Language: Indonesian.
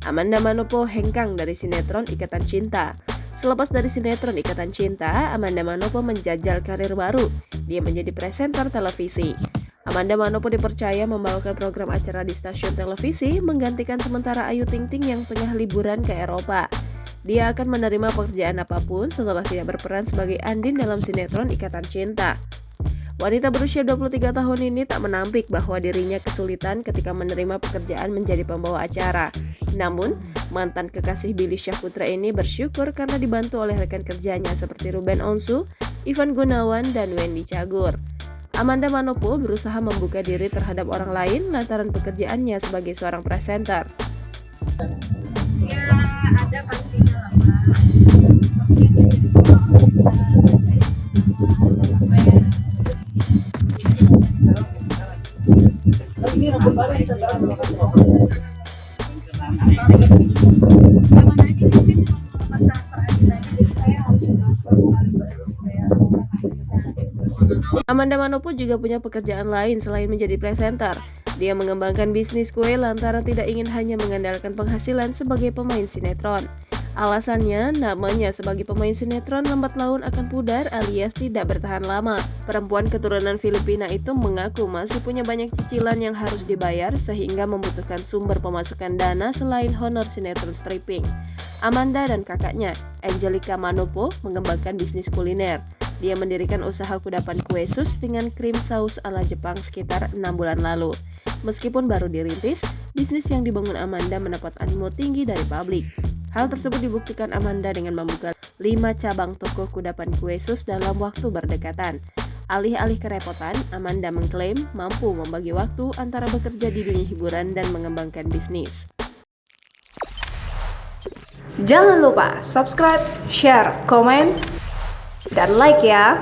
Amanda Manopo hengkang dari sinetron Ikatan Cinta. Selepas dari sinetron Ikatan Cinta, Amanda Manopo menjajal karir baru. Dia menjadi presenter televisi. Amanda Manopo dipercaya membawakan program acara di stasiun televisi, menggantikan sementara Ayu Ting Ting yang tengah liburan ke Eropa. Dia akan menerima pekerjaan apapun setelah tidak berperan sebagai Andin dalam sinetron Ikatan Cinta. Wanita berusia 23 tahun ini tak menampik bahwa dirinya kesulitan ketika menerima pekerjaan menjadi pembawa acara. Namun, mantan kekasih Billy Syahputra ini bersyukur karena dibantu oleh rekan kerjanya seperti Ruben Onsu, Ivan Gunawan, dan Wendy Cagur. Amanda Manopo berusaha membuka diri terhadap orang lain lantaran pekerjaannya sebagai seorang presenter. Ya ada pastinya lah Mbak. Tapi kan dia jadi Amanda Manopo juga punya pekerjaan lain selain menjadi presenter. Dia mengembangkan bisnis kue lantaran tidak ingin hanya mengandalkan penghasilan sebagai pemain sinetron. Alasannya, namanya sebagai pemain sinetron lambat laun akan pudar alias tidak bertahan lama. Perempuan keturunan Filipina itu mengaku masih punya banyak cicilan yang harus dibayar sehingga membutuhkan sumber pemasukan dana selain honor sinetron stripping. Amanda dan kakaknya, Angelica Manopo, mengembangkan bisnis kuliner. Dia mendirikan usaha kudapan kue sus dengan krim saus ala Jepang sekitar 6 bulan lalu. Meskipun baru dirintis, bisnis yang dibangun Amanda mendapat animo tinggi dari publik. Hal tersebut dibuktikan Amanda dengan membuka 5 cabang toko kudapan kue sus dalam waktu berdekatan. Alih-alih kerepotan, Amanda mengklaim mampu membagi waktu antara bekerja di dunia hiburan dan mengembangkan bisnis. Jangan lupa subscribe, share, komen, dan like ya.